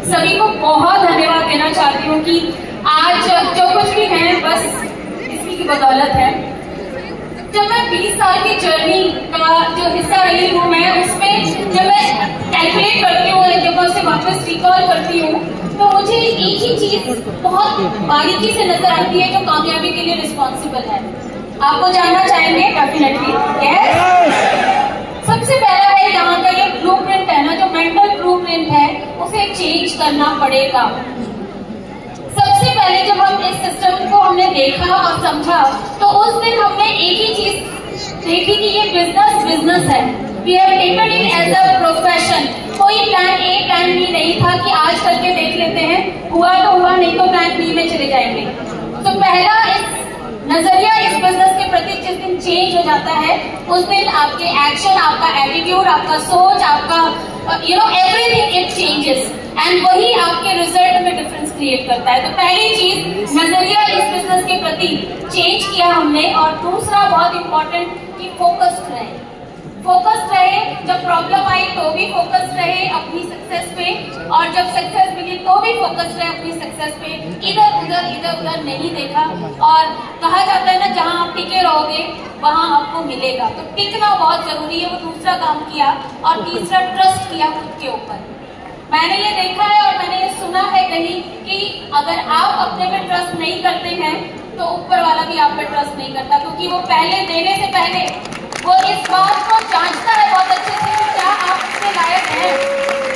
सभी को बहुत धन्यवाद देना चाहती हूँ कि आज जो कुछ भी है बस इसी की बदौलत है। जब मैं 20 साल की जर्नी का जो हिस्सा रही हूँ मैं उसमें जब मैं कैलकुलेट करती हूँ, जब मैं उसे वापस रिकॉल करती हूँ तो मुझे एक ही चीज बहुत बारीकी से नजर आती है जो कामयाबी के लिए रिस्पॉन्सिबल है। आपको जानना चाहेंगे? Definitely yes. सबसे पहला है यहाँ का ये ब्लूप्रिंट है ना, जो मेंटल ब्लूप्रिंट है उसे चेंज करना पड़ेगा। सबसे पहले जब हम इस सिस्टम को हमने देखा और समझा तो उस दिन हमने एक ही चीज देखी कि ये बिजनेस है। We have taken it as a profession. कोई प्लान ए प्लान बी नहीं था कि आज करके देख लेते हैं, हुआ तो हुआ, नहीं तो प्लान बी में चले जाएंगे। तो पहला इस नजरिया इस बिजनेस के प्रति जिस दिन चेंज हो जाता है उस दिन आपके एक्शन, आपका एटीट्यूड, आपका सोच, आपका एवरीथिंग इट चेंजेस एंड वही आपके रिजल्ट में डिफरेंस क्रिएट करता है। तो पहली चीज नजरिया इस बिजनेस के प्रति चेंज किया हमने। और दूसरा बहुत इंपॉर्टेंट कि फोकस्ड रहे। फोकस्ड रहे, जब प्रॉब्लम आई तो भी फोकस्ड रहे अपनी सक्सेस पे, और जब सक्सेस मिली तो भी फोकस्ड रहे अपनी सक्सेस पे। इधर उधर नहीं देखा। और कहा जाता है ना, जहां आप टिके रहोगे वहां आपको मिलेगा। तो टिकना बहुत जरूरी है, वो दूसरा काम किया। और तीसरा ट्रस्ट किया खुद के ऊपर। मैंने ये देखा है और मैंने ये सुना है कहीं कि अगर आप अपने पे ट्रस्ट नहीं करते हैं तो ऊपर वाला भी आप पे ट्रस्ट नहीं करता, क्योंकि वो पहले देने से पहले वो इस बात को जांचता है बहुत अच्छे से कि क्या आप इसके लायक हैं।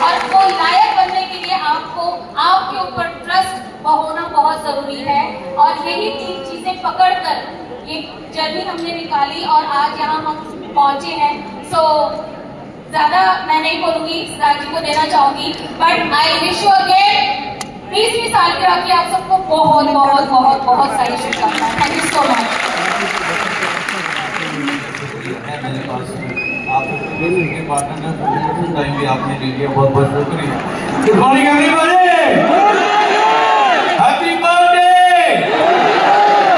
और वो लायक बनने के लिए आपको आपके ऊपर ट्रस्ट होना बहुत जरूरी है। और यही 3 चीजें पकड़कर ये जर्नी हमने निकाली और आज यहाँ हम पहुंचे हैं। सो ज्यादा मैं नहीं बोलूंगी, राजी को देना चाहूंगी, but I wish you again 20वीं सालगिरह की आप सबको बहुत बहुत बहुत बहुत सारी शुभकामनाएं। Thank you so much. मेरे पास आपके पार्टनर टाइम भी आपने ले लिया, बहुत बहुत शुक्रिया। Good morning everybody, happy birthday,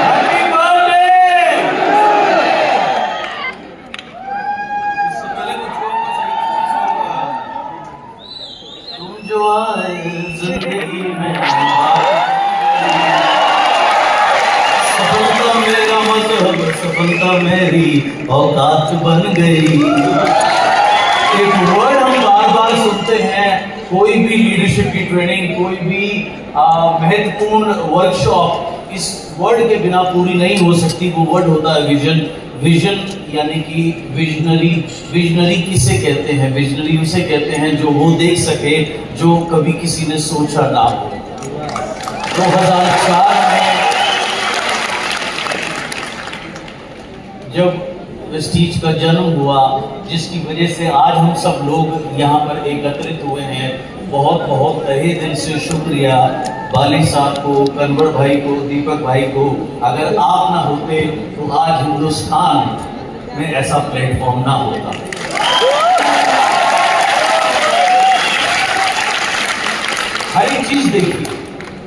happy birthday. इससे पहले कुछ तुम जो आए जिंदगी में, सफलता मेरा मजहब, सफलता मेरी औकात बन गई। एक वर्ड हम बार बार सुनते हैं, कोई भी लीडरशिप की ट्रेनिंग, कोई भी महत्वपूर्ण वर्कशॉप इस वर्ड के बिना पूरी नहीं हो सकती। वो वर्ड होता है विजन। विजन यानी कि विजनरी। विजनरी किसे कहते हैं? विजनरी उसे कहते हैं जो वो देख सके जो कभी किसी ने सोचा ना हो। 2004 में जब वेस्टीज का जन्म हुआ, जिसकी वजह से आज हम सब लोग यहाँ पर एकत्रित हुए हैं, बहुत बहुत तहे दिल से शुक्रिया वाली साहब को, कन्वर भाई को, दीपक भाई को। अगर आप ना होते तो आज हिंदुस्तान में ऐसा प्लेटफॉर्म ना होता। हर एक चीज देखिए,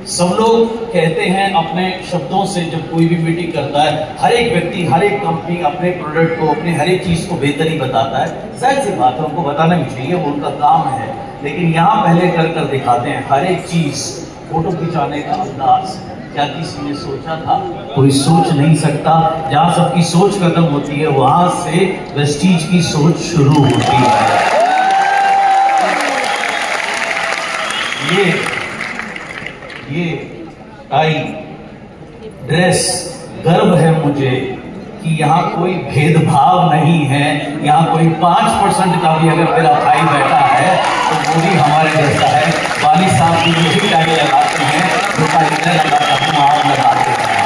सब लोग कहते हैं अपने शब्दों से, जब कोई भी मीटिंग करता है, हर एक व्यक्ति, हर एक कंपनी अपने प्रोडक्ट को, अपने हर एक चीज को बेहतर ही बताता है। जाहिर सी बात है, उनको बताना भी चाहिए, वो उनका काम है। लेकिन यहाँ पहले कर दिखाते हैं हर एक चीज। फोटो खिंचाने का अंदाज, क्या किसी ने सोचा था? कोई सोच नहीं सकता। जहाँ सबकी सोच खत्म होती है वहां से वेस्टीज की सोच शुरू होती है। ये टाई, ड्रेस, गर्व है मुझे कि यहाँ कोई भेदभाव नहीं है। यहाँ कोई 5% का भी अगर मेरा भाई बैठा है तो वो भी हमारे जैसा है। वाली साहब की मुझे टाई लगाते हैं, तो टाई लगाता हूँ, आप लगाते हैं।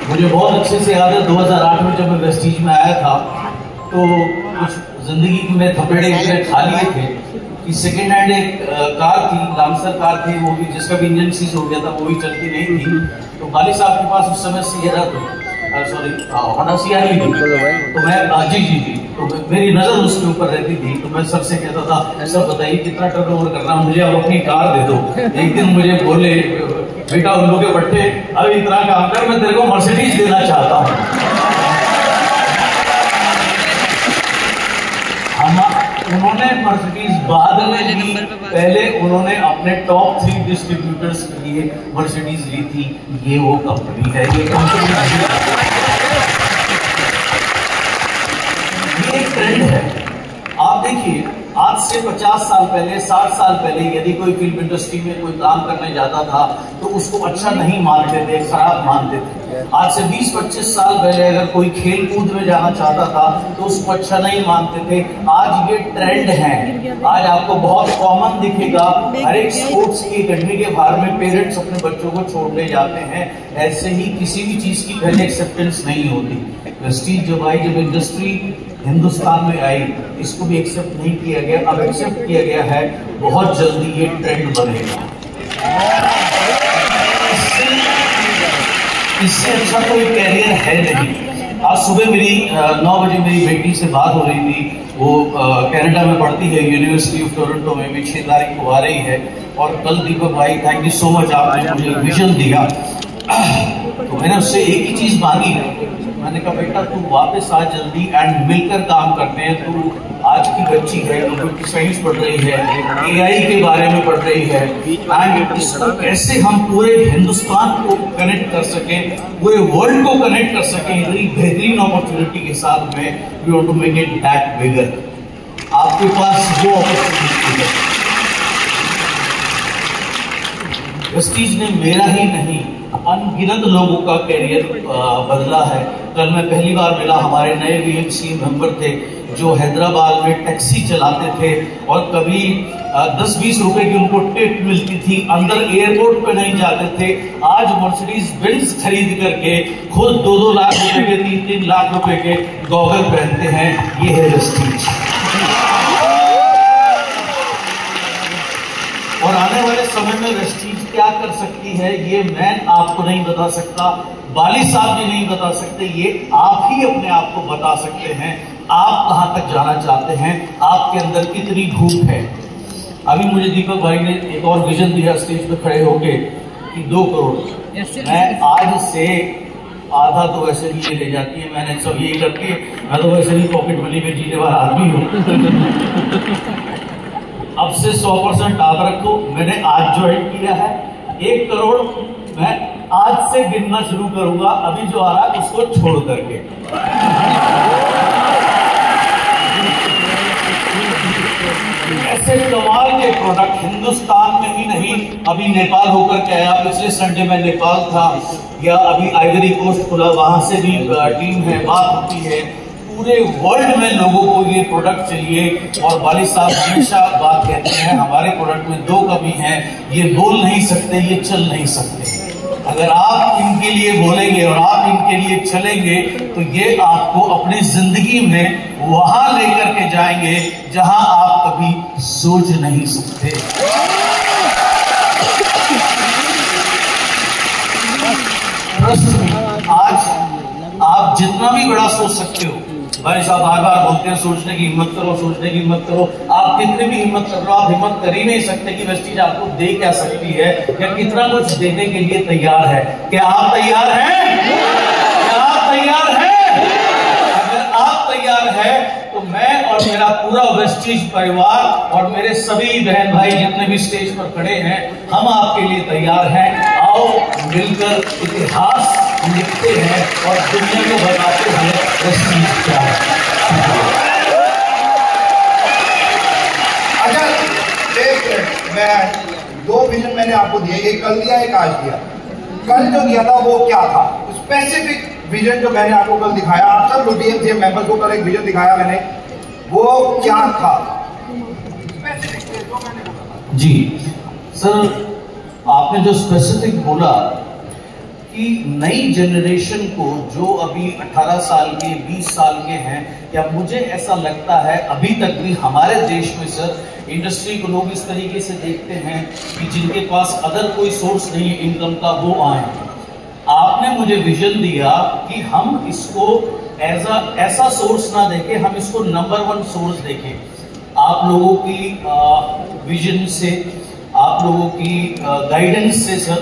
मुझे बहुत अच्छे से याद है 2008 में जब मैं वेस्टीज में आया था तो कुछ जिंदगी में थपेड़े इतने खा लिए थे कि सेकेंड हैंड एक कार थी, लांसर कार थी, वो भी जिसका भी इंजन सीज हो गया था, वो भी चलती नहीं थी। तो वाली साहब के पास उस समय सियरा होंडा CRV थी। तो मैं जी तो मेरी नजर उसके ऊपर रहती थी। तो मैं सबसे कहता था, सर बताइए कितना टर्नओवर करना, मुझे अब अपनी कार दे दो। एक दिन मुझे बोले, बेटा उल्लू के पट्टे, अब इतना काम कर, मैं तेरे को मर्सिडीज देना चाहता हूँ। उन्होंने मर्सिडीज बाद में ली, पहले उन्होंने अपने टॉप 3 डिस्ट्रीब्यूटर्स के लिए मर्सिडीज ली थी। ये वो कंपनी है, ये कंपनी ये एक ट्रेंड है। आप देखिए, आज से 50 साल पहले, 60 साल पहले यदि कोई फिल्म इंडस्ट्री में कोई काम करने जाता था तो उसको अच्छा नहीं मानते थे, खराब मानते थे। आज से 20-25 साल पहले अगर कोई खेल कूद में जाना चाहता था तो उसको अच्छा नहीं मानते थे। आज ये ट्रेंड है, आज आपको बहुत कॉमन दिखेगा। हर एक स्पोर्ट्स की अकेडमी के बाहर में पेरेंट्स अपने बच्चों को छोड़ने जाते हैं। ऐसे ही किसी भी चीज की पहले एक्सेप्टेंस नहीं होती। वेस्टीज जब आई, जब इंडस्ट्री हिंदुस्तान में आई, इसको भी एक्सेप्ट नहीं किया गया, अब एक्सेप्ट किया गया है। बहुत जल्दी ये ट्रेंड बनेगा। इससे अच्छा कोई कैरियर है नहीं। आज सुबह मेरी 9 बजे मेरी बेटी से बात हो रही थी। वो कनाडा में पढ़ती है, यूनिवर्सिटी ऑफ टोरंटो में भी 6 तारीख को आ रही है। और कल दीपक भाई, थैंक यू सो मच, आपने मुझे विजन दिया। तो मैंने उससे एक ही चीज मांगी, मैंने कहा बेटा तू वापस आ जल्दी एंड मिलकर काम करते हैं। तू आज की बच्ची है, कंप्यूटर साइंस पढ़ रही है, AI के बारे में पढ़ रही है, एंड इसको कैसे हम पूरे हिंदुस्तान को कनेक्ट कर सकें, पूरे वर्ल्ड को कनेक्ट कर सकें इतनी बेहतरीन अपॉर्चुनिटी के साथ में। We want to make it that bigger. आपके पास वो अपॉर्चुनिटी है। वेस्टीज ने मेरा ही नहीं, अनगिनत लोगों का कैरियर बदला है। कल मैं पहली बार मिला, हमारे नए VMC मेंबर थे जो हैदराबाद में टैक्सी चलाते थे और कभी 10-20 रुपए की उनको टिप मिलती थी, अंदर एयरपोर्ट पे नहीं जाते थे। आज मर्सिडीज बेंज खरीद करके खुद 2-2 लाख रुपए के, 3-3 लाख रुपए के गॉगल पहनते हैं। ये है वेस्टीज। और आने वाले समय में वेस्टीज क्या कर सकती है ये मैं आपको नहीं बता सकता, बाली साहब भी नहीं बता सकते, ये आप ही अपने आप को बता सकते हैं। आप कहां तक जाना चाहते हैं, आपके अंदर कितनी भूख है। अभी मुझे दीपक भाई ने एक और विजन दिया स्टेज पे खड़े होके कि 2 करोड़। मैं आज से आधा तो वैसे भी ये ले जाती है, मैंने सब यही करके, मैं तो वैसे भी पॉकेट मनी में जीने वाला आदमी हूँ। अब से 100% याद रखो, मैंने आज ज्वाइन किया है। 1 करोड़ मैं आज से गिनना शुरू करूंगा, अभी जो आ रहा है उसको छोड़ करके। ऐसे कमाल के प्रोडक्ट हिंदुस्तान में ही नहीं, अभी नेपाल होकर के आया, पिछले संडे में नेपाल था, या अभी आइवरी कोस्ट खुला, वहां से भी टीम है, बात होती है। पूरे वर्ल्ड में लोगों को ये प्रोडक्ट चाहिए। और वाली साहब हमेशा बात कहते हैं हमारे प्रोडक्ट में 2 कमी है, ये बोल नहीं सकते, ये चल नहीं सकते। अगर आप इनके लिए बोलेंगे और आप इनके लिए चलेंगे तो ये आपको अपनी जिंदगी में वहां लेकर के जाएंगे जहां आप कभी सोच नहीं सकते। आज आप जितना भी बड़ा सोच सकते हो, भाई साहब बार बार बोलते हैं सोचने की हिम्मत करो, सोचने की हिम्मत करो। आप कितनी भी हिम्मत कर लो, आप हिम्मत कर ही नहीं सकते कि वेस्टीज आपको दे क्या सकती है या कितना कुछ देने के लिए तैयार है। क्या आप तैयार हैं? क्या आप तैयार हैं? अगर आप तैयार हैं तो मैं और मेरा पूरा वेस्टीज परिवार और मेरे सभी बहन भाई जितने भी स्टेज पर खड़े हैं, हम आपके लिए तैयार हैं। आओ मिलकर इतिहास लिखते हैं और दुनिया को बताते हैं वेस्टीज क्या है। अच्छा, मैं 2 विजन मैंने आपको दिए, एक कल दिया, एक आज दिया। कल जो दिया था वो क्या था, स्पेसिफिक विजन जो मैंने आपको कल दिखाया, आप सब लोग थे मेंबर्स को कल एक विजन दिखाया मैंने, वो क्या था जी सर? आपने जो स्पेसिफिक बोला कि नई जनरेशन को जो अभी 18 साल के 20 साल के हैं, या मुझे ऐसा लगता है अभी तक भी हमारे देश में सर इंडस्ट्री को लोग इस तरीके से देखते हैं कि जिनके पास अदर कोई सोर्स नहीं है इनकम का, वो आए। आपने मुझे विजन दिया कि हम इसको ऐसा सोर्स ना देखें, हम इसको नंबर 1 सोर्स देखें। आप लोगों की विजन से, आप लोगों की गाइडेंस से सर,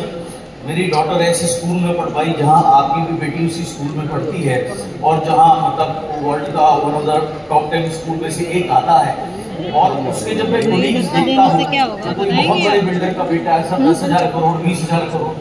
मेरी डॉटर ऐसे स्कूल में पढ़ पाई जहां आपकी भी बेटी उसी स्कूल में पढ़ती है और जहां मतलब वर्ल्ड का 1 ऑफ द टॉप 10 स्कूल में से एक आता है। और उसके जब मैं कोलीग्स देखता हूँ तो कोई बहुत बड़े बिल्डर का बेटा ऐसा 10,000 करोड़ 20,000 करोड़